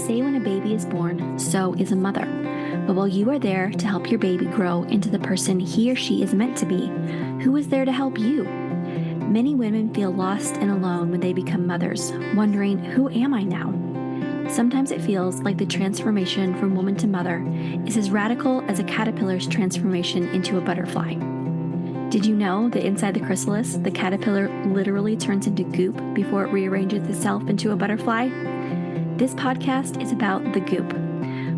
say when a baby is born, so is a mother. But while you are there to help your baby grow into the person he or she is meant to be, who is there to help you? Many women feel lost and alone when they become mothers, wondering, who am I now? Sometimes it feels like the transformation from woman to mother is as radical as a caterpillar's transformation into a butterfly. Did you know that inside the chrysalis, the caterpillar literally turns into goop before it rearranges itself into a butterfly? This podcast is about the goop,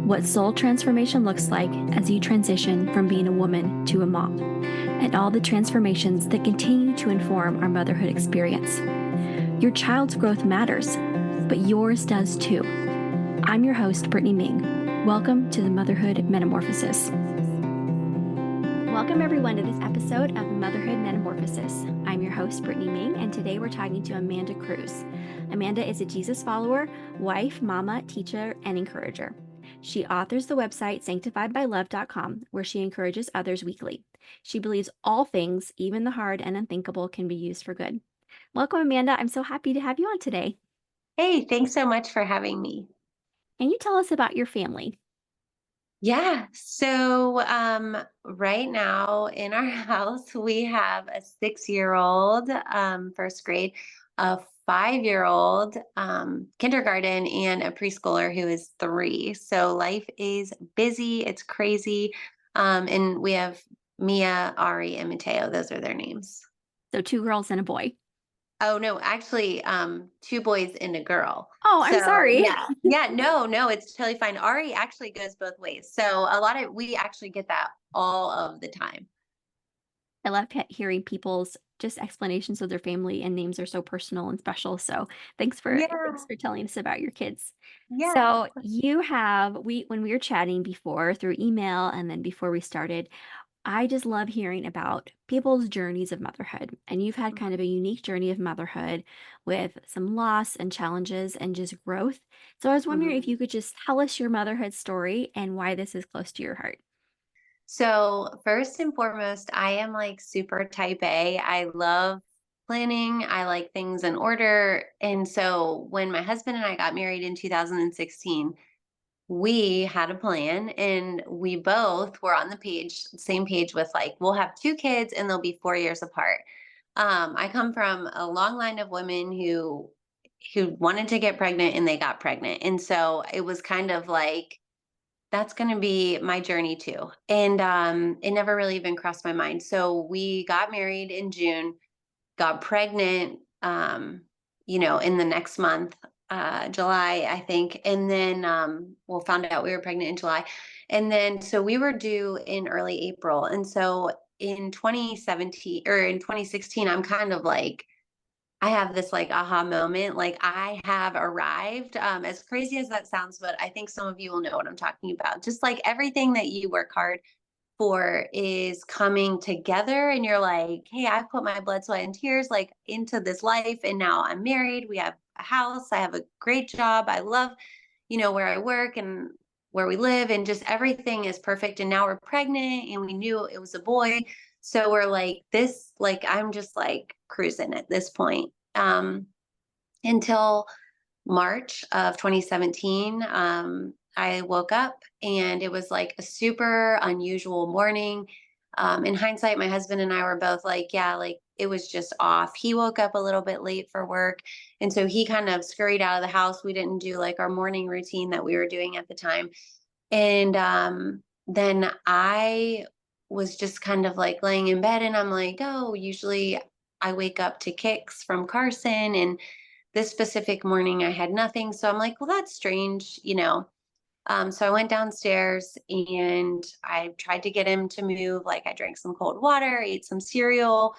what soul transformation looks like as you transition from being a woman to a mom, and all the transformations that continue to inform our motherhood experience. Your child's growth matters, but yours does too. I'm your host, Brittany Ming. Welcome to the Motherhood Metamorphosis. Welcome everyone to this episode of Motherhood Metamorphosis. I'm your host, Brittany Ming, and today we're talking to Amanda Cruz. Amanda is a Jesus follower, wife, mama, teacher, and encourager. She authors the website sanctifiedbylove.com, where she encourages others weekly. She believes all things, even the hard and unthinkable, can be used for good. Welcome, Amanda. I'm so happy to have you on today. Hey, thanks so much for having me. Can you tell us about your family? Yeah, so right now in our house, we have a 6-year-old first grade, a 5-year-old kindergarten, and a preschooler who is 3. So life is busy, it's crazy. And we have Mia, Ari, and Mateo. Those are their names. So 2 girls and a boy. Oh no, actually, 2 boys and a girl. Oh, I'm So sorry. yeah, no, it's totally fine. Ari actually goes both ways. So we actually get that all of the time. I love hearing people's just explanations of their family, and names are so personal and special. So thanks for Yeah, telling us about your kids. yeah, of So course. when we were chatting before through email and then before we started, I just love hearing about people's journeys of motherhood. And you've had kind of a unique journey of motherhood with some loss and challenges and just growth. So I was wondering if Mhm. you could just tell us your motherhood story and why this is close to your heart. So first and foremost, I am like super type A. I love planning. I like things in order. And so when my husband and I got married in 2016, we had a plan and we both were on the same page with like, we'll have 2 kids and they'll be 4 years apart. I come from a long line of women who wanted to get pregnant and they got pregnant. And so it was kind of like, that's going to be my journey too. And it never really even crossed my mind. So we got married in June, got pregnant, in the next month, July, I think. And then, found out we were pregnant in July. And then, so we were due in early April. And so in 2017 or in 2016, I'm kind of like, I have this like aha moment, like I have arrived. As crazy as that sounds, but I think some of you will know what I'm talking about. Just like everything that you work hard for is coming together and you're like, hey, I've put my blood, sweat, and tears like into this life. And now I'm married. We have a house. I have a great job. I love, where I work and where we live, and just everything is perfect. And now we're pregnant and we knew it was a boy. So we're like this, like, I'm just like cruising at this point. Until March of 2017, I woke up and it was like a super unusual morning. In hindsight, my husband and I were both like, yeah, like it was just off. He woke up a little bit late for work. And so he kind of scurried out of the house. We didn't do like our morning routine that we were doing at the time. And then I was just kind of like laying in bed and I'm like, oh, usually I wake up to kicks from Carson. And this specific morning, I had nothing. So I'm like, well, that's strange. So I went downstairs and I tried to get him to move. Like I drank some cold water, ate some cereal.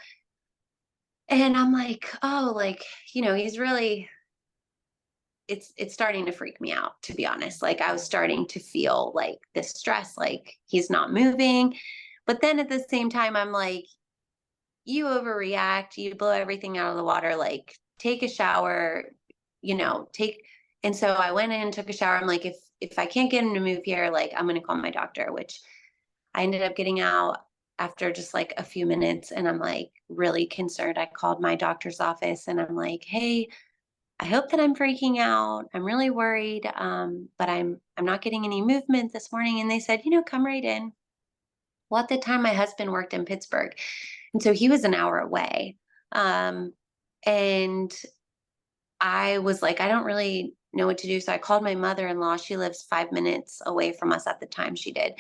And I'm like, oh, like, he's really, it's starting to freak me out, to be honest. Like I was starting to feel like this stress, like he's not moving. But then at the same time, I'm like, you overreact, you blow everything out of the water, like take a shower, take. And so I went in and took a shower. I'm like, if I can't get him to move here, like I'm going to call my doctor, which I ended up getting out after just like a few minutes. And I'm like really concerned. I called my doctor's office and I'm like, hey, I hope that I'm freaking out. I'm really worried. But I'm not getting any movement this morning." And they said, "Come right in." Well, at the time, my husband worked in Pittsburgh, and so he was an hour away. Um, and I was like, I don't really know what to do. So I called my mother-in-law. She lives 5 minutes away from us at the time, she did.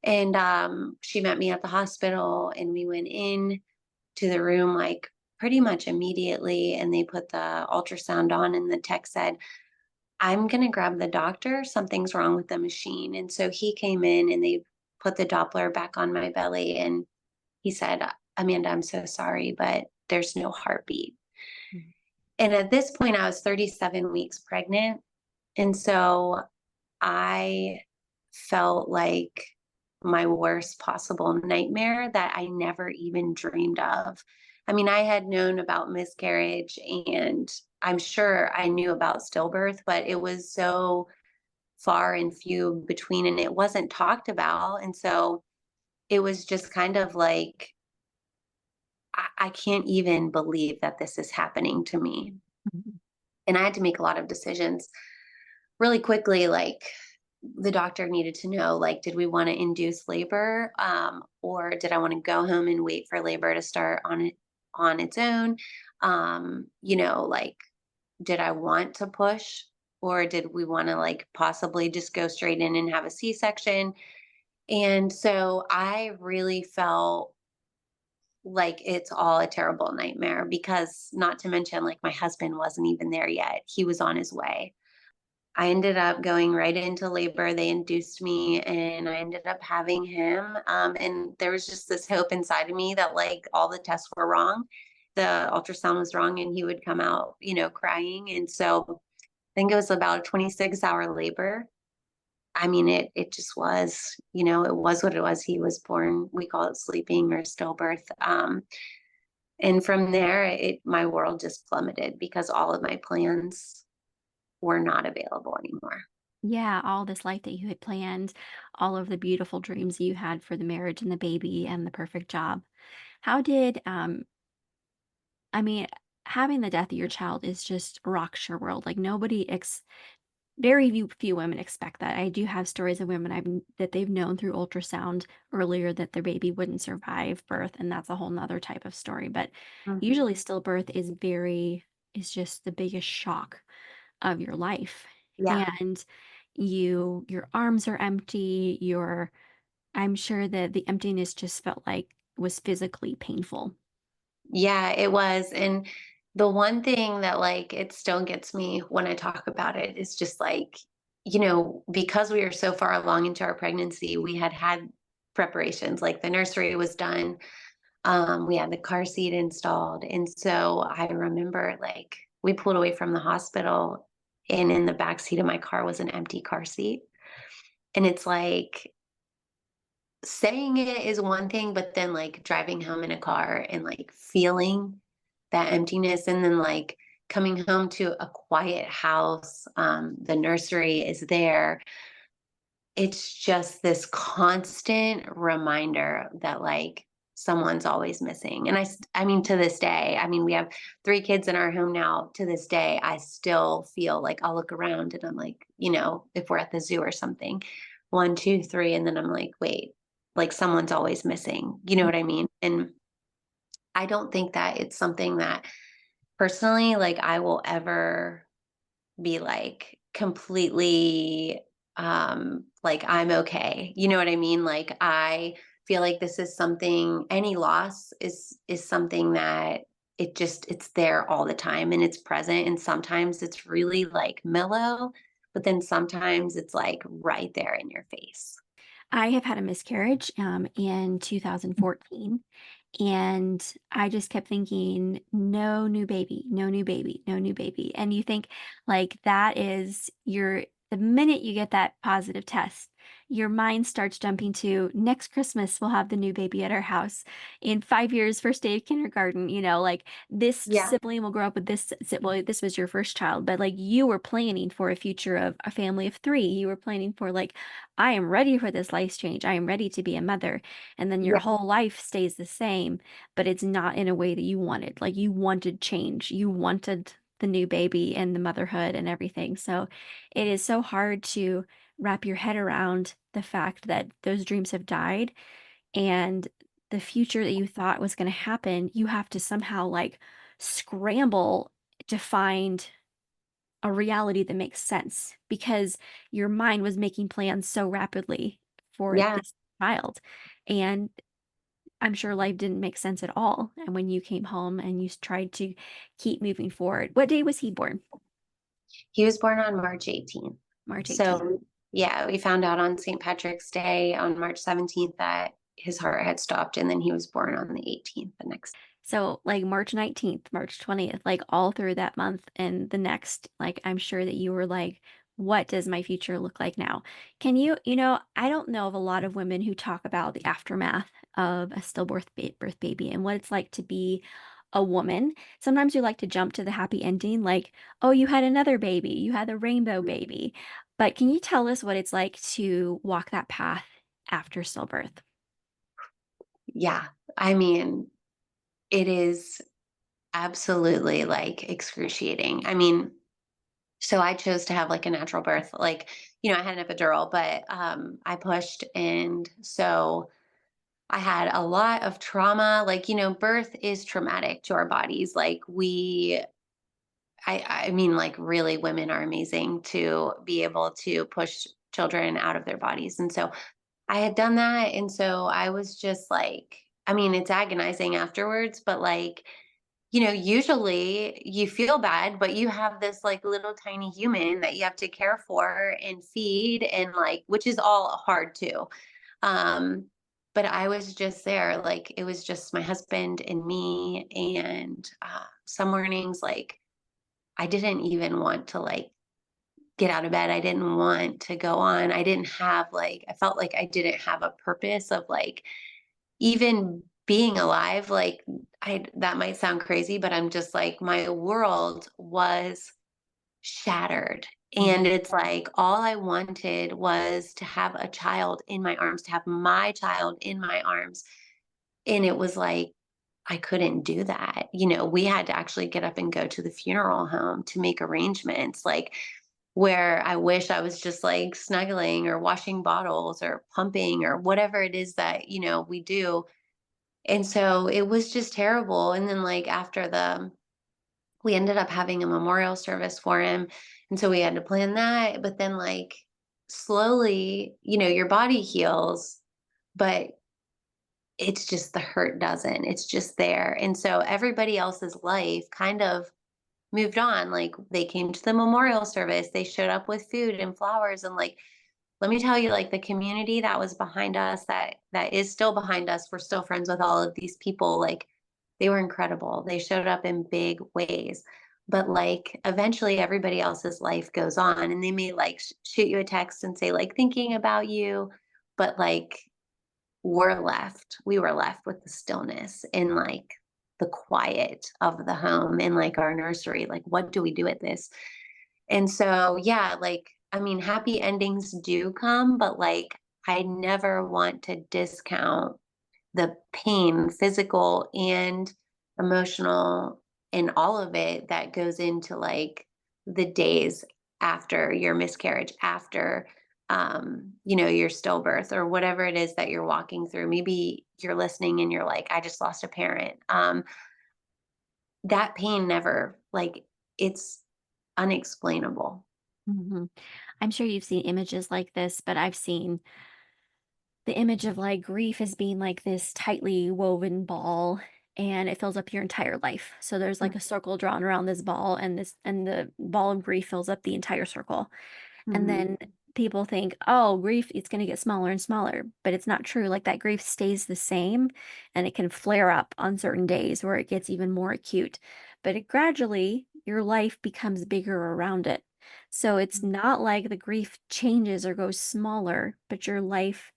And she met me at the hospital, and we went in to the room like pretty much immediately. And they put the ultrasound on, and the tech said, "I'm going to grab the doctor. Something's wrong with the machine." And so he came in, and they put the Doppler back on my belly. And he said, "Amanda, I'm so sorry, but there's no heartbeat." Mhm. And at this point, I was 37 weeks pregnant. And so I felt like my worst possible nightmare that I never even dreamed of. I mean, I had known about miscarriage, and I'm sure I knew about stillbirth, but it was so far and few between, and it wasn't talked about. And so it was just kind of like, I can't even believe that this is happening to me. Mhm. And I had to make a lot of decisions really quickly. Like, the doctor needed to know, like, did we want to induce labor, or did I want to go home and wait for labor to start on its own? Like, did I want to push, or did we want to like possibly just go straight in and have a C-section? And so I really felt like it's all a terrible nightmare, because not to mention, like, my husband wasn't even there yet. He was on his way. I ended up going right into labor. They induced me, and I ended up having him. And there was just this hope inside of me that, like, all the tests were wrong. The ultrasound was wrong, and he would come out, crying. And so I think it was about a 26-hour labor. I mean, it just was, it was what it was. He was born, we call it sleeping or stillbirth. And from there, my world just plummeted, because all of my plans were not available anymore. Yeah, all this life that you had planned, all of the beautiful dreams you had for the marriage and the baby and the perfect job. How did, I mean, having the death of your child is just rocks your world. Like very few women expect that. I do have stories of women that they've known through ultrasound earlier that their baby wouldn't survive birth, and that's a whole nother type of story. But usually Mhm. stillbirth is just the biggest shock of your life. Yeah. And your arms are empty, I'm sure that the emptiness just felt like was physically painful. Yeah, it was. And the one thing that, like, it still gets me when I talk about it is just like, because we were so far along into our pregnancy, we had preparations. Like, the nursery was done. We had the car seat installed. And so I remember, like, we pulled away from the hospital, and in the back seat of my car was an empty car seat. And it's like, saying it is one thing, but then, like, driving home in a car and, like, feeling that emptiness, and then, like, coming home to a quiet house, the nursery is there. It's just this constant reminder that, like, someone's always missing. And I mean, to this day, I mean, we have 3 kids in our home now. To this day, I still feel like I'll look around, and I'm like, if we're at the zoo or something, 1, 2, 3, and then I'm like, "Wait, like, someone's always missing." You know what I mean? And I don't think that it's something that, personally, like, I will ever be like completely, like, I'm okay. You know what I mean? Like, I feel like this is something, any loss is something that it's there all the time, and it's present, and sometimes it's really like mellow, but then sometimes it's like right there in your face. I have had a miscarriage in 2014. And I just kept thinking, no new baby, no new baby, no new baby. And you think like the minute you get that positive test, your mind starts jumping to next Christmas, we'll have the new baby at our house. In 5 years, first day of kindergarten, like this Yeah. sibling will grow up with well, this was your first child, but like you were planning for a future of a family of three. You were planning for like, I am ready for this life change. I am ready to be a mother. And then your Yeah. whole life stays the same, but it's not in a way that you wanted. Like you wanted change. You wanted the new baby and the motherhood and everything. So it is so hard to wrap your head around the fact that those dreams have died and the future that you thought was going to happen, you have to somehow like scramble to find a reality that makes sense because your mind was making plans so rapidly for Yeah. this child. And I'm sure life didn't make sense at all. And when you came home and you tried to keep moving forward, what day was he born? He was born on March 18th. March 18th. So, yeah, we found out on St. Patrick's Day on March 17th that his heart had stopped, and then he was born on the 18th the next. So like March 19th, March 20th, like all through that month and the next, like I'm sure that you were like, what does my future look like now? Can I don't know of a lot of women who talk about the aftermath of a birth baby and what it's like to be a woman. Sometimes you like to jump to the happy ending, like, oh, you had another baby, you had the rainbow baby. But can you tell us what it's like to walk that path after stillbirth? Yeah, I mean, it is absolutely like excruciating. I mean, so I chose to have like a natural birth. Like, I had an epidural, but I pushed, and so I had a lot of trauma. Like, birth is traumatic to our bodies. Like I mean, like, really, women are amazing to be able to push children out of their bodies. And so I had done that. And so I was just like, I mean, it's agonizing afterwards, but like, usually you feel bad, but you have this like little tiny human that you have to care for and feed, and like, which is all hard too. Um, but I was just there, like, it was just my husband and me. And some mornings, like, I didn't even want to like get out of bed. I didn't want to go on. I didn't have like, I felt like I didn't have a purpose of like even being alive. Like, that might sound crazy, but I'm just like, my world was shattered. Mhm. And it's like, all I wanted was to have a child in my arms, to have my child in my arms. And it was like, I couldn't do that. We had to actually get up and go to the funeral home to make arrangements, like, where I wish I was just like snuggling or washing bottles or pumping or whatever it is that, we do. And so it was just terrible. And then, like, we ended up having a memorial service for him. And so we had to plan that. But then, like, slowly, your body heals, but it's just the hurt doesn't. It's just there. And so everybody else's life kind of moved on. Like, they came to the memorial service, they showed up with food and flowers. And like, let me tell you, like, the community that was behind us, that is still behind us, we're still friends with all of these people. Like, they were incredible. They showed up in big ways. But like, eventually everybody else's life goes on, and they may like shoot you a text and say like, thinking about you. But like, we were left with the stillness and like the quiet of the home and like our nursery. Like, what do we do with this? And so, yeah, like, I mean, happy endings do come, but like, I never want to discount the pain, physical and emotional, and all of it that goes into like the days after your miscarriage, after your stillbirth, or whatever it is that you're walking through. Maybe you're listening and you're like, I just lost a parent. That pain never, like, it's unexplainable. Mhm. I'm sure you've seen images like this, but I've seen the image of like grief as being like this tightly woven ball and it fills up your entire life. So there's like a circle drawn around this ball and the ball of grief fills up the entire circle. And Mhm. then people think, oh, grief, it's going to get smaller and smaller, but it's not true. Like that grief stays the same and it can flare up on certain days where it gets even more acute. But it gradually, your life becomes bigger around it. So it's not like the grief changes or goes smaller, but your life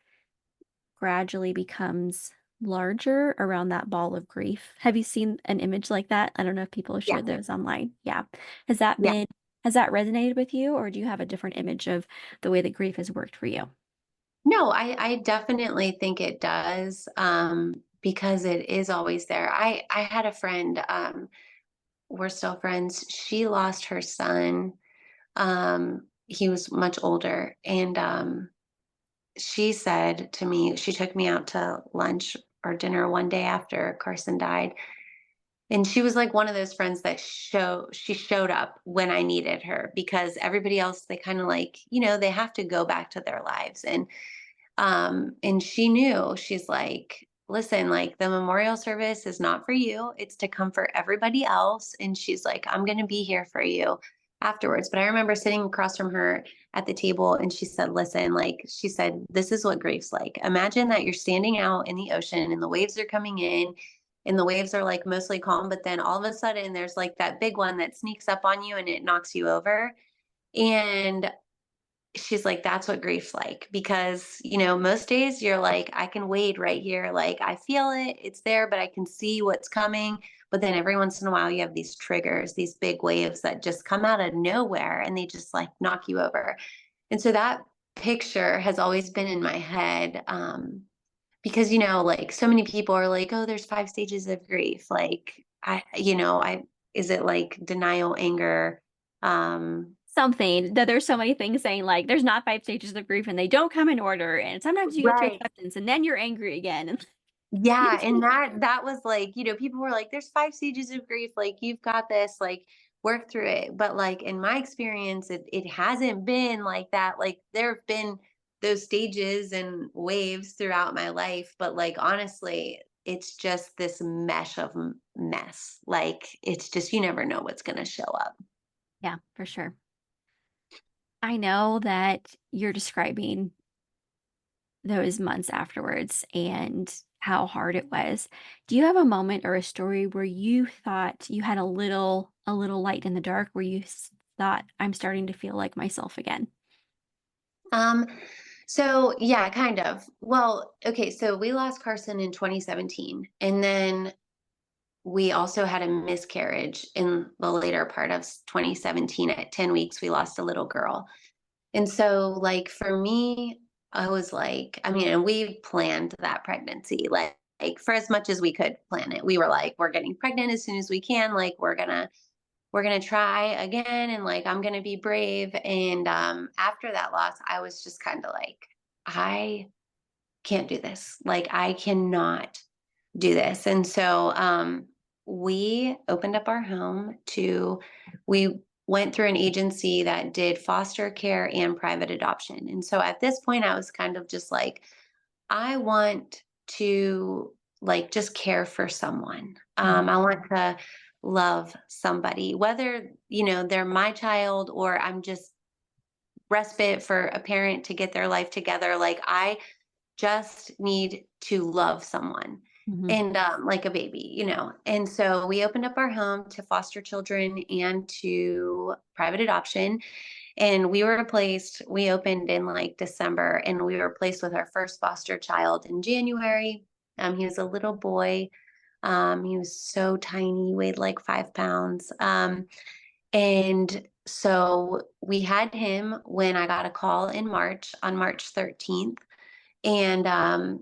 gradually becomes larger around that ball of grief. Have you seen an image like that? I don't know if people have Yeah. shared those online. Yeah. Has that Yeah. been, has that resonated with you, or do you have a different image of the way that grief has worked for you? No, I definitely think it does, because it is always there. I had a friend. we're still friends. She lost her son. He was much older, and she said to me, she took me out to lunch or dinner one day after Carson died. And she was like one of those friends that she showed up when I needed her, because everybody else, they kind of like, they have to go back to their lives. And she knew, she's like, listen, like the memorial service is not for you. It's to comfort everybody else. And she's like, I'm going to be here for you afterwards. But I remember sitting across from her at the table, and she said, listen, like she said, this is what grief's like. Imagine that you're standing out in the ocean and the waves are coming in, and the waves are like mostly calm, but then all of a sudden there's like that big one that sneaks up on you and it knocks you over. And she's like, that's what grief's like, because most days you're like, I can wade right here, like I feel it, it's there, but I can see what's coming. But then every once in a while you have these triggers, these big waves that just come out of nowhere and they just like knock you over. And so that picture has always been in my head, because like so many people are like, oh, there's 5 stages of grief, like I is it like denial, anger, um Something that there's so many things saying like there's not 5 stages of grief and they don't come in order. And sometimes you get to right. acceptance and then you're angry again. And Yeah, and that was like, people were like, "There's 5 stages of grief, like you've got this, like work through it." But like in my experience, it hasn't been like that. Like there have been those stages and waves throughout my life, but like honestly, it's just this mesh of mess. Like it's just, you never know what's going to show up. yeah, for sure. I know that you're describing those months afterwards and how hard it was. Do you have a moment or a story where you thought you had a little light in the dark where you thought I'm starting to feel like myself again? Um, so yeah, kind of. Well, okay, so we lost Carson in 2017, and then we also had a miscarriage in the later part of 2017. At 10 weeks, we lost a little girl. And so, like, for me, I was like, I mean, and we planned that pregnancy, like for as much as we could plan it. We were like, we're getting pregnant as soon as we can. Like, we're gonna try again, and like, I'm gonna be brave. And after that loss, I was just kind of like, I can't do this. Like, I cannot do this. And so we opened up our home to, we went through an agency that did foster care and private adoption. And so at this point, I was kind of just like, I want to like just care for someone. Mm. I want to love somebody, whether, they're my child or I'm just respite for a parent to get their life together. Like I just need to love someone, Mhm. and like a baby, And so we opened up our home to foster children and to private adoption. And we opened in like December, and we were placed with our first foster child in January. He was a little boy. He was so tiny, weighed like 5 pounds. And so we had him when I got a call in March, on March 13th. And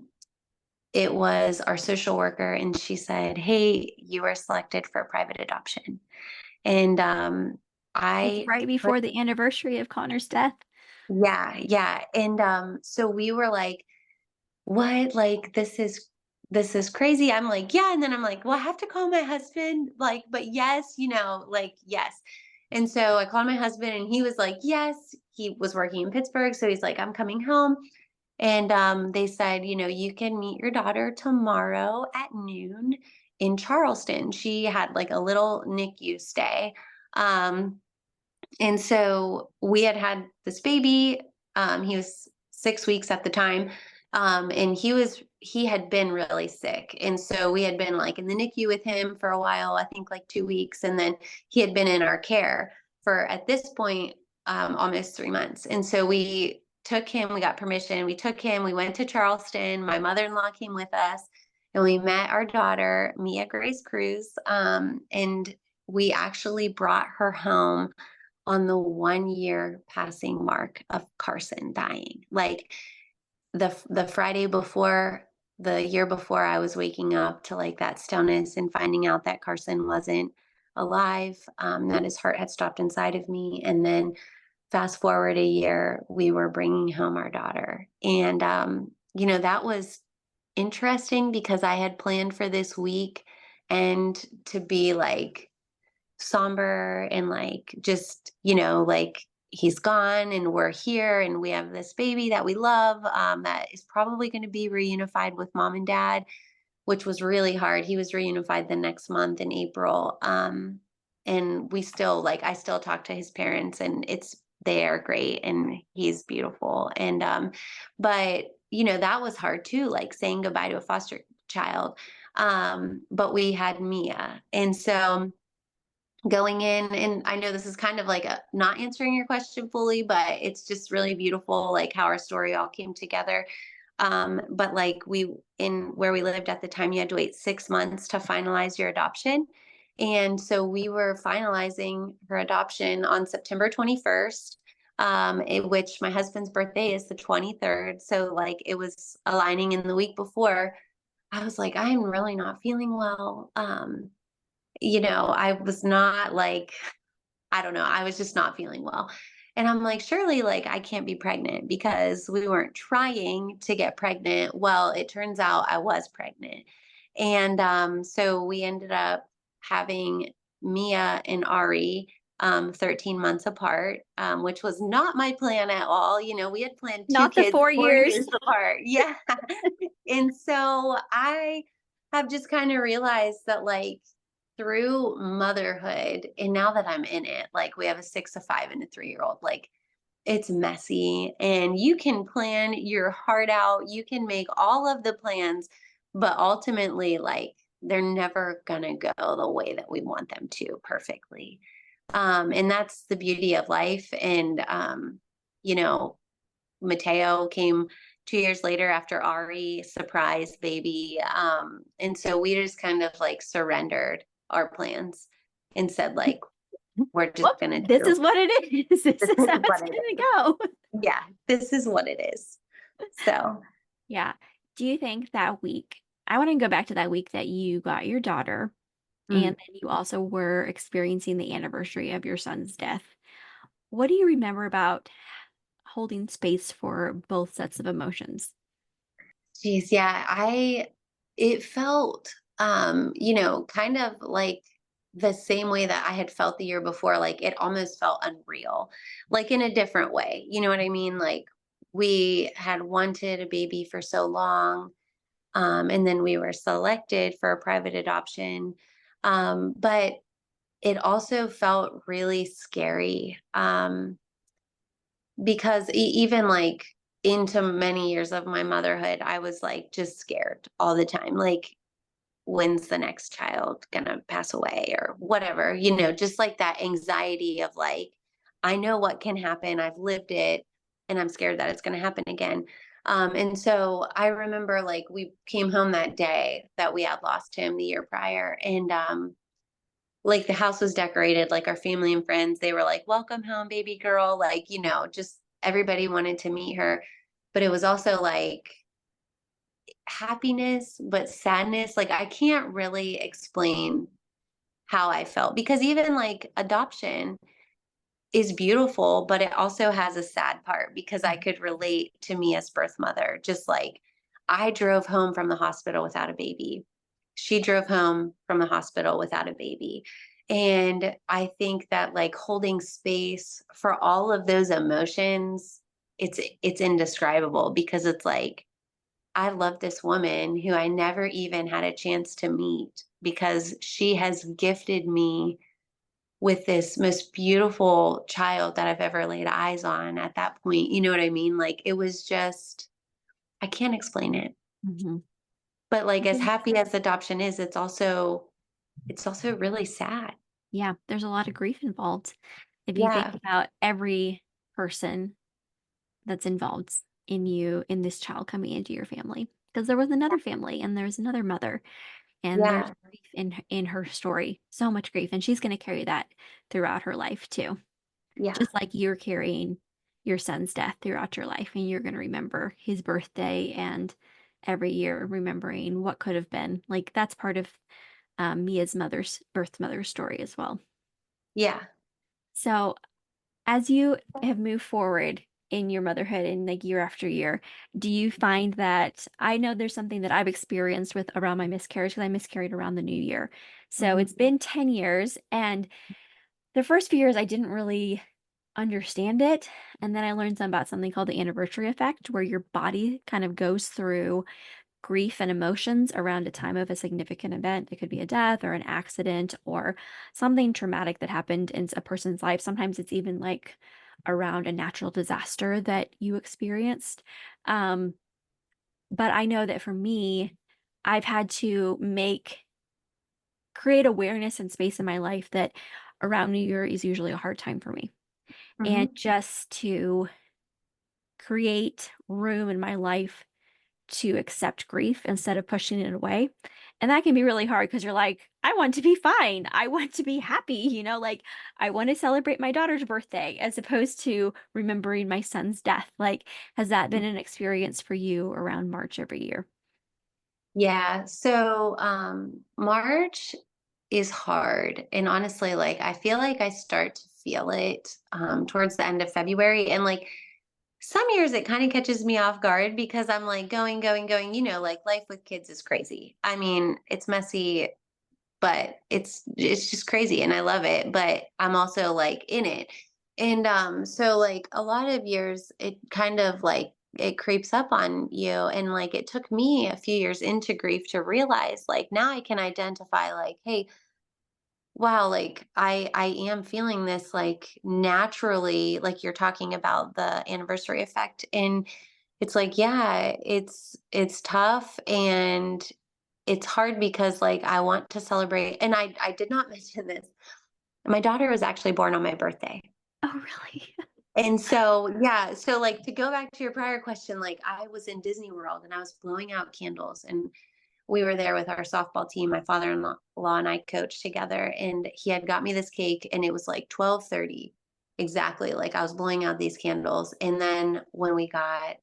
it was our social worker, and she said, "Hey, you are selected for private adoption." And It's I right before the anniversary of Connor's death. yeah, yeah. And so we were like, "What? Like this is crazy." I'm like, "Yeah." And then I'm like, "Well, I have to call my husband." Like, but yes, like yes. And so I called my husband, and he was like, "Yes." He was working in Pittsburgh, so he's like, "I'm coming home." And they said, you can meet your daughter tomorrow at noon in Charleston. She had like a little NICU stay. Um, and so we had this baby. He was 6 weeks at the time. And he had been really sick. And so we had been like in the NICU with him for a while, I think like 2 weeks. And then he had been in our care for, at this point, almost 3 months. And so we took him, we got permission. We took him, we went to Charleston. My mother-in-law came with us, and we met our daughter, Mia Grace Cruz. And we actually brought her home on the 1 year passing mark of Carson dying. Like the Friday before, the year before, I was waking up to like that stillness and finding out that Carson wasn't alive, that his heart had stopped inside of me. And then fast forward a year, we were bringing home our daughter. And, that was interesting because I had planned for this week and to be like somber and like just, like he's gone and we're here and we have this baby that we love, that is probably going to be reunified with mom and dad, which was really hard. He was reunified the next month in April. And we still like I still talk to his parents and they are great and he's beautiful. And but that was hard too, like saying goodbye to a foster child. But we had Mia. And so going in, and I know this is kind of like a not answering your question fully, but it's just really beautiful like how our story all came together. But like in where we lived at the time, you had to wait 6 months to finalize your adoption. And so we were finalizing her adoption on September 21st, in which my husband's birthday is the 23rd. So like it was aligning in the week before. I was like, I'm really not feeling well. I was not like, I don't know, I was just not feeling well. And I'm like, surely like I can't be pregnant because we weren't trying to get pregnant. Well, it turns out I was pregnant. And so we ended up having Mia and Ari 13 months apart, which was not my plan at all. We had planned two Not the kids 4 4 years. years apart. Yeah. And so I have just kind of realized that like through motherhood, and now that I'm in it, like we have a 6, a 5, and a 3-year-old, like it's messy and you can plan your heart out. You can make all of the plans, but ultimately, like they're never gonna go the way that we want them to perfectly. And that's the beauty of life. And you know, Mateo came 2 years later after Ari, surprise baby. And so we just kind of like surrendered our plans and said, like, we're just Well, gonna this do is what it is. This this is is how it's what it going is. to go. Yeah, this is what it is. So Yeah. Do you think that week, I want to go back to that week that you got your daughter, mm, and then you also were experiencing the anniversary of your son's death. What do you remember about holding space for both sets of emotions? geez, yeah, it felt kind of like the same way that I had felt the year before. Like it almost felt unreal, like in a different way. You know what I mean? Like we had wanted a baby for so long. And then we were selected for a private adoption. But it also felt really scary, because even like into many years of my motherhood, I was like just scared all the time. Like, when's the next child gonna pass away or whatever, just like that anxiety of like, I know what can happen, I've lived it, and I'm scared that it's gonna happen again. And so I remember like we came home that day that we had lost him the year prior, and like the house was decorated, like our family and friends, they were like, welcome home, baby girl, like, just everybody wanted to meet her. But it was also like happiness, but sadness. Like I can't really explain how I felt because even like adoption is beautiful, but it also has a sad part because I could relate to me as birth mother. Just like I drove home from the hospital without a baby. She drove home from the hospital without a baby. And I think that like holding space for all of those emotions, it's indescribable because it's like I love this woman who I never even had a chance to meet because she has gifted me with this most beautiful child that I've ever laid eyes on at that point. You know what I mean? Like it was just, I can't explain it. Mhm. But like as happy as adoption is, it's also really sad. Yeah, there's a lot of grief involved. If you think Yeah. about every person that's involved in this child coming into your family, because there was another family and there's another mother, and there's Yeah. grief in her story, so much grief, and she's going to carry that throughout her life too. Yeah. Just like you're carrying your son's death throughout your life, and you're going to remember his birthday and every year remembering what could have been. Like that's part of Mia's birth mother story as well. Yeah. So as you have moved forward in your motherhood and like year after year, do you find that I know there's something that I've experienced with around my miscarriage because I miscarried around the new year. So Mhm. it's been 10 years and the first few years I didn't really understand it. And then I learned some about something called the anniversary effect, where your body kind of goes through grief and emotions around a time of a significant event. It could be a death or an accident or something traumatic that happened in a person's life. Sometimes it's even like around a natural disaster that you experienced. Um, but I know that for me, I've had to create awareness and space in my life that around New Year is usually a hard time for me. And Mhm. just to create room in my life to accept grief instead of pushing it away. And that can be really hard because you're like, I want to be fine. I want to be happy. Like I want to celebrate my daughter's birthday as opposed to remembering my son's death. Like, has that been an experience for you around March every year? Yeah. So March is hard. And honestly, like I feel like I start to feel it towards the end of February. And like some years it kind of catches me off guard because I'm like going, like life with kids is crazy. I mean, it's messy, but it's just crazy and I love it, but I'm also like in it. And so like a lot of years it kind of like it creeps up on you, and like it took me a few years into grief to realize like now I can identify like, hey, wow, like I am feeling this like naturally, like you're talking about the anniversary effect. And it's like, yeah, it's tough and it's hard because like I want to celebrate, and I did not mention this. My daughter was actually born on my birthday. Oh, really? And so, yeah, so like to go back to your prior question, like I was in Disney World and I was blowing out candles, and we were there with our softball team. My father-in-law and I coached together, and he had got me this cake, and it was like 12:30 exactly. Like I was blowing out these candles, and then when we got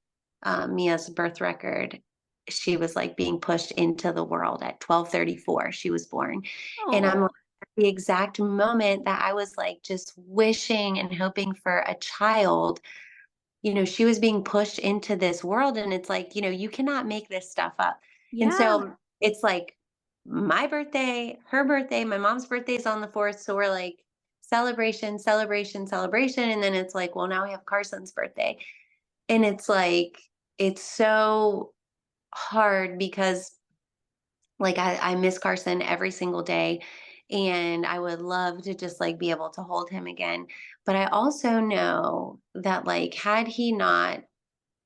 Mia's birth record, she was like being pushed into the world at 12:34. She was born, and I'm Oh, like, at the exact moment that I was like just wishing and hoping for a child, she was being pushed into this world, and it's like, you cannot make this stuff up. And yeah. so it's like my birthday, her birthday, my mom's birthday is on the 4th. So we're like celebration, celebration, celebration. And then it's like, well, now we have Carson's birthday. And it's like, it's so hard because like I miss Carson every single day. And I would love to just like be able to hold him again. But I also know that like had he not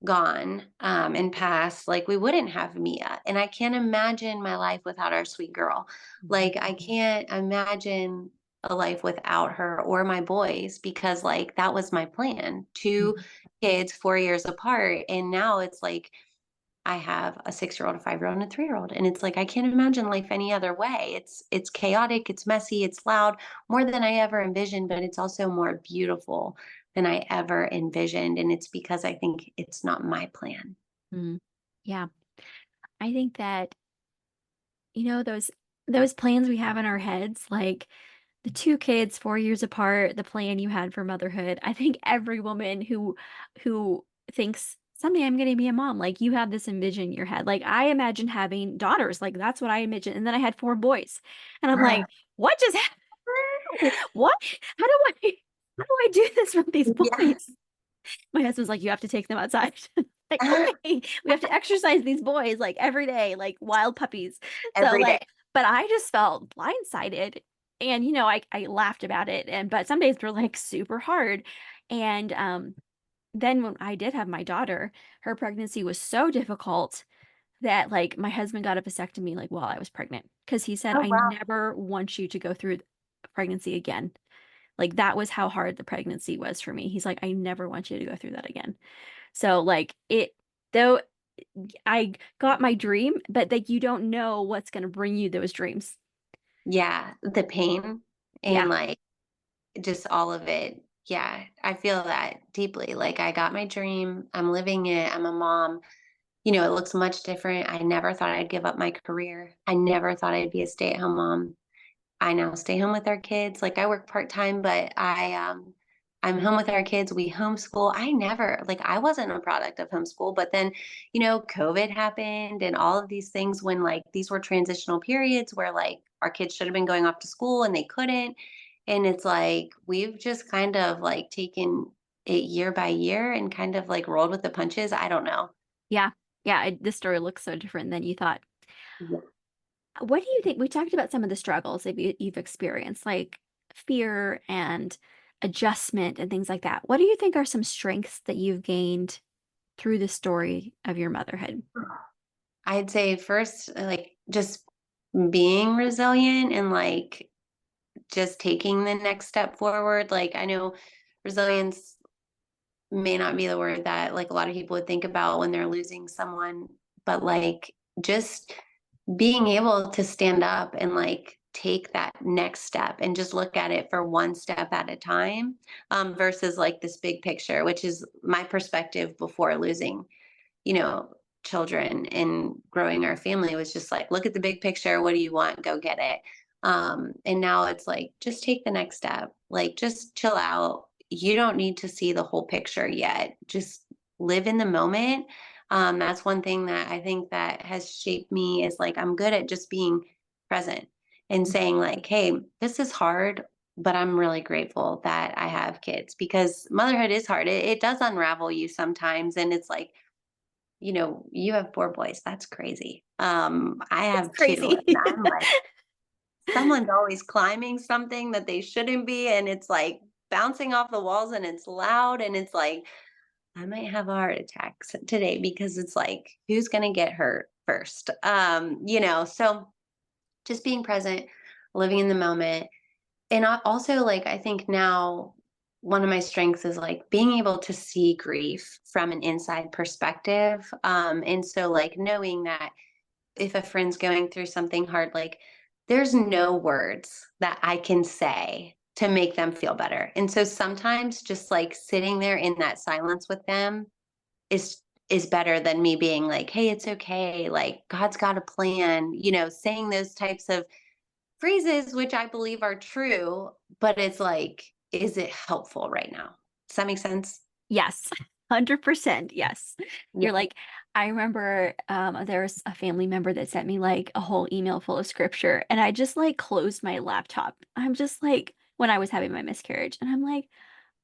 gone and passed, like we wouldn't have Mia. And I can't imagine my life without our sweet girl. Mhm. Like I can't imagine a life without her or my boys, because like that was my plan. Two Mhm. kids 4 years apart. And now it's like I have a 6-year-old, a 5-year-old, and a 3-year-old. And it's like I can't imagine life any other way. It's chaotic, it's messy, it's loud, more than I ever envisioned, but it's also more beautiful than I ever envisioned. And it's because I think it's not my plan. Mhm. Yeah. I think that those plans we have in our heads, like the two kids 4 years apart, the plan you had for motherhood. I think every woman who thinks someday I'm going to be a mom, like you have this envision in your head. Like I imagine having daughters, like that's what I imagine. And then I had four boys, and I'm like, what just happened? What? I? How do I do this with these Yeah. boys? My husband's like, you have to take them outside. Like, okay, we have to exercise these boys like every day, like wild puppies. So Every day. like, but I just felt blindsided. And I laughed about it. But some days were like super hard. And then when I did have my daughter, her pregnancy was so difficult that like my husband got a vasectomy like while I was pregnant because he said, Oh, I wow. never want you to go through pregnancy again. Like that was how hard the pregnancy was for me. He's like, I never want you to go through that again. So like though I got my dream, but like you don't know what's going to bring you those dreams. Yeah. The pain and Yeah. like just all of it. Yeah. I feel that deeply. Like I got my dream. I'm living it. I'm a mom. it looks much different. I never thought I'd give up my career. I never thought I'd be a stay-at-home mom. I now stay home with our kids. Like I work part-time, but I'm home with our kids. We homeschool. I wasn't a product of homeschool, but then, COVID happened and all of these things when like these were transitional periods where like our kids should have been going off to school and they couldn't. And it's like we've just kind of like taken it year by year and kind of like rolled with the punches. I don't know. Yeah. Yeah, this story looks so different than you thought. Yeah. What do you think? We talked about some of the struggles that you've experienced, like fear and adjustment and things like that. What do you think are some strengths that you've gained through the story of your motherhood? I'd say first, like just being resilient and like just taking the next step forward. Like I know resilience may not be the word that like a lot of people would think about when they're losing someone, but like just being able to stand up and like take that next step and just look at it for one step at a time, versus like this big picture, which is my perspective before losing, you know, children and growing our family was just like, look at the big picture. What do you want? Go get it. And now it's like, just take the next step. Like, just chill out. You don't need to see the whole picture yet. Just live in the moment. That's one thing that I think that has shaped me is like, I'm good at just being present and saying like, hey, this is hard, but I'm really grateful that I have kids because motherhood is hard. It does unravel you sometimes. And it's like, you have 4 boys, that's crazy. I It's have 2, crazy. and I'm like, someone's always climbing something that they shouldn't be, and it's, like, bouncing off the walls, and it's loud, and it's like, I might have a heart attack today because it's like, who's gonna get hurt first? So just being present, living in the moment, and also, like, I think now one of my strengths is, like, being able to see grief from an inside perspective, and so, like, knowing that if a friend's going through something hard, like, there's no words that I can say to make them feel better, and so sometimes just, like, sitting there in that silence with them is better than me being like, "Hey, it's okay," like, "God's got a plan," saying those types of phrases, which I believe are true, but it's like, is it helpful right now? Does that make sense? Yes, 100%. Yes. Yeah. You're like, I remember there was a family member that sent me like a whole email full of scripture, and I just like closed my laptop. I'm just like, when I was having my miscarriage, and I'm like,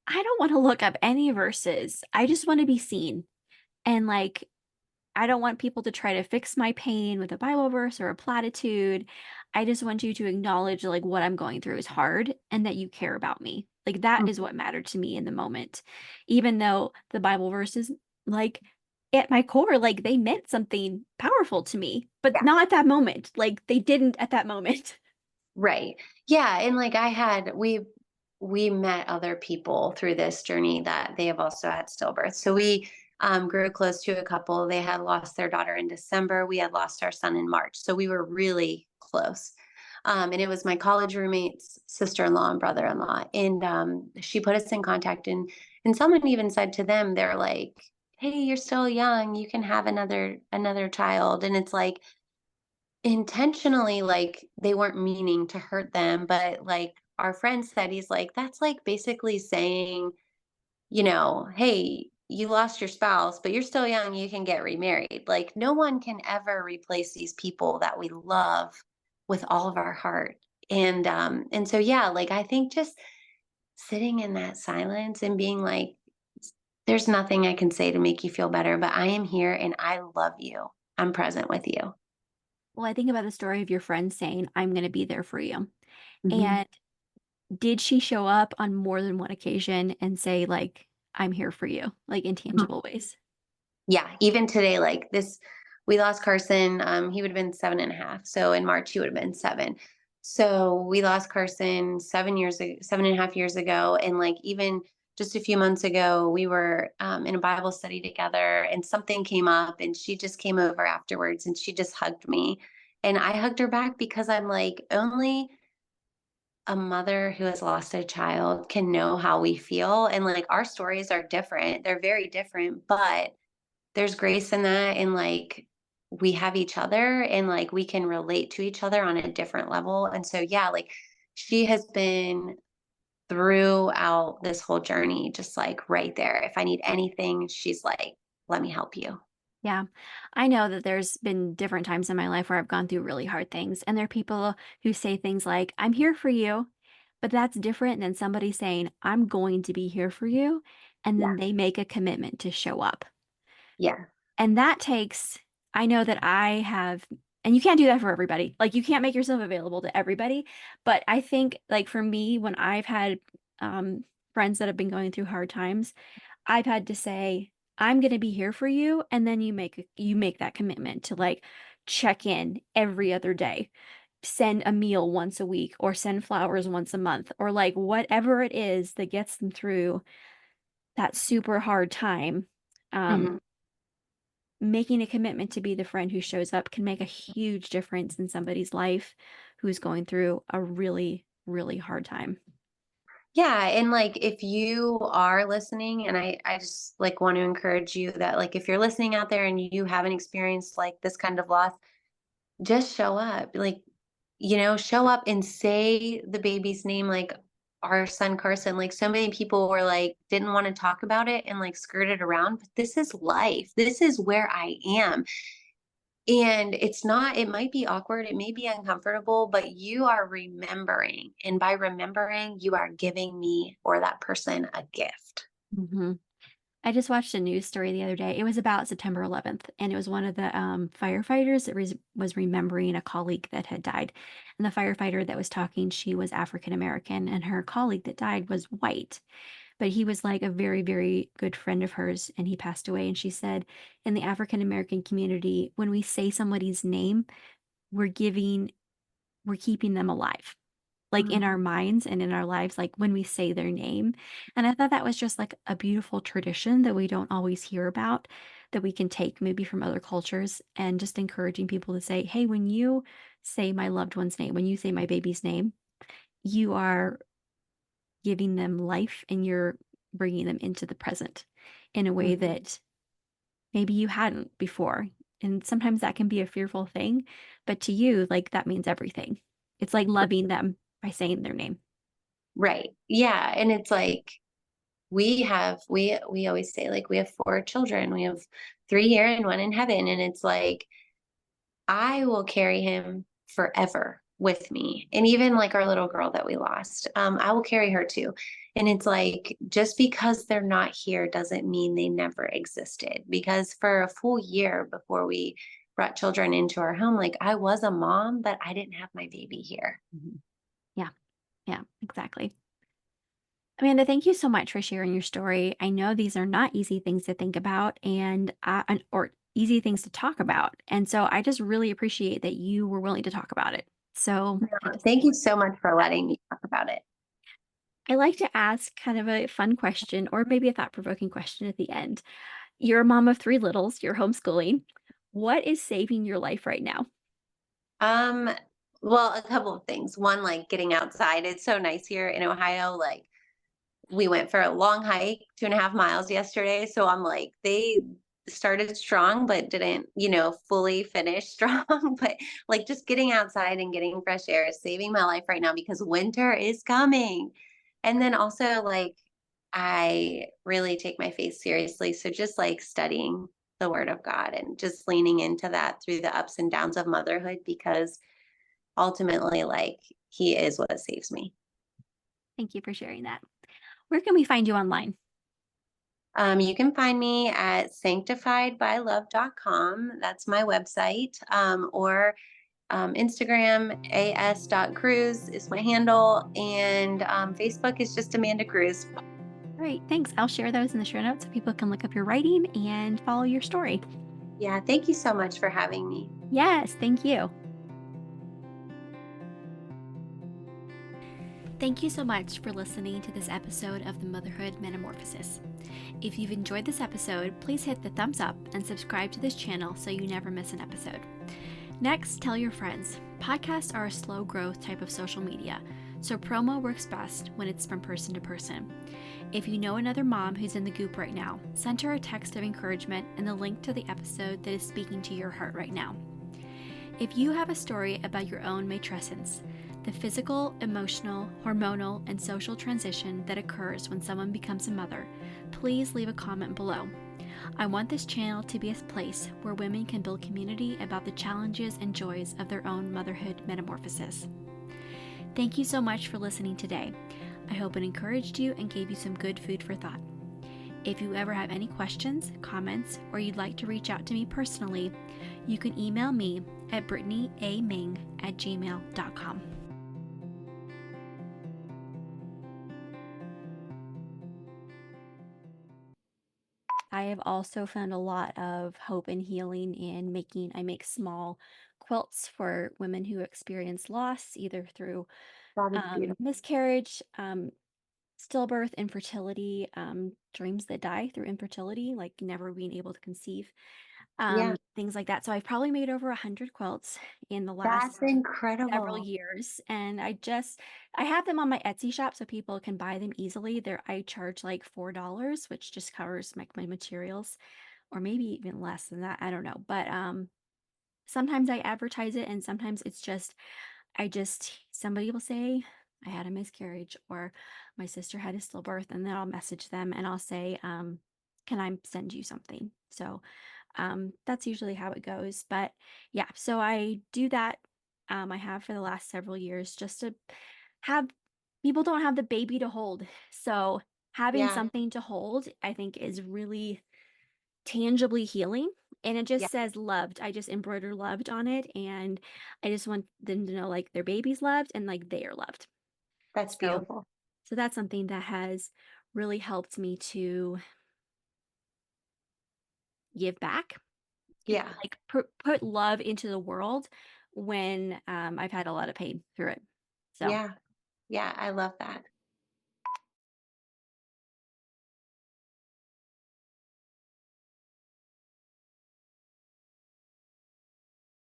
I don't want to look up any verses. I just want to be seen. And like, I don't want people to try to fix my pain with a Bible verse or a platitude. I just want you to acknowledge like what I'm going through is hard and that you care about me. Like that is Mhm. what mattered to me in the moment. Even though the Bible verses like at my core like they meant something powerful to me, but Yeah. not at that moment. Like they didn't at that moment. Right. Yeah. And like we met other people through this journey that they have also had stillbirth. So we grew close to a couple. They had lost their daughter in December. We had lost our son in March. So we were really close. And it was my college roommate's sister-in-law and brother-in-law. And she put us in contact and someone even said to them, they're like, hey, you're still young. You can have another child. And it's like, intentionally, like, they weren't meaning to hurt them, but, like, our friend said, he's like, "That's, like, basically saying, hey, you lost your spouse, but you're still young, you can get remarried." Like, no one can ever replace these people that we love with all of our heart. And so, yeah, like, I think just sitting in that silence and being like, "There's nothing I can say to make you feel better, but I am here and I love you. I'm present with you." Well, I think about the story of your friend saying, I'm going to be there for you. Mhm. And did she show up on more than one occasion and say, like, I'm here for you, like in tangible ways? Yeah, even today, like this, we lost Carson. He would have been 7.5. So in March, he would have been 7. So we lost Carson 7 years ago, 7.5 years ago. And like even just a few months ago, we were in a Bible study together and something came up and she just came over afterwards and she just hugged me. And I hugged her back because I'm like, only a mother who has lost a child can know how we feel. And like our stories are different. They're very different, but there's grace in that, and like we have each other, and like we can relate to each other on a different level. And so yeah, like she has been throughout this whole journey, just like right there. If I need anything, she's like, let me help you. Yeah. I know that there's been different times in my life where I've gone through really hard things, and there are people who say things like, "I'm here for you," but that's different than somebody saying, "I'm going to be here for you," and then Yeah. they make a commitment to show up. Yeah. And that takes I know that I have and you can't do that for everybody. Like, you can't make yourself available to everybody, but I think, like, for me, when I've had, um, friends that have been going through hard times, I've had to say, "I'm gonna be here for you," and then you make that commitment to, like, check in every other day, send a meal once a week, or send flowers once a month, or, like, whatever it is that gets them through that super hard time. Um, Mhm. Making a commitment to be the friend who shows up can make a huge difference in somebody's life who's going through a really, really hard time. Yeah, and like if you are listening, and I just like want to encourage you that like if you're listening out there and you haven't experienced like this kind of loss, just show up. Like, show up and say the baby's name. Like our son Carson, like so many people were like didn't want to talk about it and like skirted around, but this is life. This is where I am. And it might be awkward, it may be uncomfortable, but you are remembering. And by remembering, you are giving me or that person a gift. Mhm. I just watched a news story the other day. It was about September 11th, and it was one of the firefighters that was remembering a colleague that had died. And the firefighter that was talking, she was African American, and her colleague that died was white. But he was like a very, very good friend of hers, and he passed away. And she said, in the African American community, when we say somebody's name, we're giving, we're keeping them alive, like, in our Mhm. minds and in our lives, like, when we say their name. And I thought that was just, like, a beautiful tradition that we don't always hear about, that we can take maybe from other cultures, and just encouraging people to say, "Hey, when you say my loved one's name, when you say my baby's name, you are giving them life, and you're bringing them into the present in a way Mhm. that maybe you hadn't before." And sometimes that can be a fearful thing, but to you, like, that means everything. It's like loving them by saying their name. Right. Yeah. And it's like we always say like we have four children. We have three here and one in heaven. And it's like I will carry him forever with me. And even like our little girl that we lost, I will carry her too. And it's like, just because they're not here doesn't mean they never existed. Because for a full year before we brought children into our home, like I was a mom, but I didn't have my baby here. Mhm. Yeah, yeah, exactly. Amanda, thank you so much for sharing your story. I know these are not easy things to think about or easy things to talk about. And so I just really appreciate that you were willing to talk about it. So Thank you so much for letting me talk about it. I like to ask kind of a fun question or maybe a thought-provoking question at the end. You're a mom of three littles, you're homeschooling. What is saving your life right now? Um, well, a couple of things. One, like getting outside. It's so nice here in Ohio. Like we went for a long hike, 2.5 miles yesterday. So I'm like, they started strong, but didn't, fully finish strong. But like just getting outside and getting fresh air is saving my life right now because winter is coming. And then also, like, I really take my faith seriously. So just like studying the word of God and just leaning into that through the ups and downs of motherhood because ultimately, like, he is what saves me. Thank you for sharing that. Where can we find you online? You can find me at sanctifiedbylove.com. That's my website. Or Instagram, as.cruz is my handle. And Facebook is just Amanda Cruz. Great, thanks. I'll share those in the show notes so people can look up your writing and follow your story. Yeah, thank you so much for having me. Yes, thank you. Thank you so much for listening to this episode of the Motherhood Metamorphosis. If you've enjoyed this episode, please hit the thumbs up and subscribe to this channel so you never miss an episode. Next, tell your friends. Podcasts are a slow growth type of social media, So promo works best when it's from person to person. If you know another mom who's in the goop right now, send her a text of encouragement and the link to the episode that is speaking to your heart right now. If you have a story about your own matrescence, the physical, emotional, hormonal, and social transition that occurs when someone becomes a mother, please leave a comment below. I want this channel to be a place where women can build community about the challenges and joys of their own motherhood metamorphosis. Thank you so much for listening today. I hope it encouraged you and gave you some good food for thought. If you ever have any questions, comments, or you'd like to reach out to me personally, you can email me at brittanyaming@gmail.com. I have also found a lot of hope and healing in I make small quilts for women who experience loss, either through That is beautiful. miscarriage, stillbirth, infertility, dreams that die through infertility, like never being able to conceive, Yeah, things like that. So I've probably made over 100 quilts in the that's last several incredible. years, and I have them on my Etsy shop so people can buy them easily. I charge like $4, which just covers my materials, or maybe even less than that. I don't know, but sometimes I advertise it, and sometimes it's just somebody will say, I had a miscarriage or my sister had a stillbirth, and then I'll message them and I'll say, can I send you something? So that's usually how it goes. But yeah, so I do that. I have for the last several years just to have people don't have the baby to hold. So having Yeah, something to hold, I think is really tangibly healing, and it yeah, just says loved. I just embroider loved on it, and I just want them to know like their baby's loved and like they are loved. that's So beautiful. so that's something that has really helped me to give back, Yeah, like put love into the world when I've had a lot of pain through it. So yeah, yeah, I love that.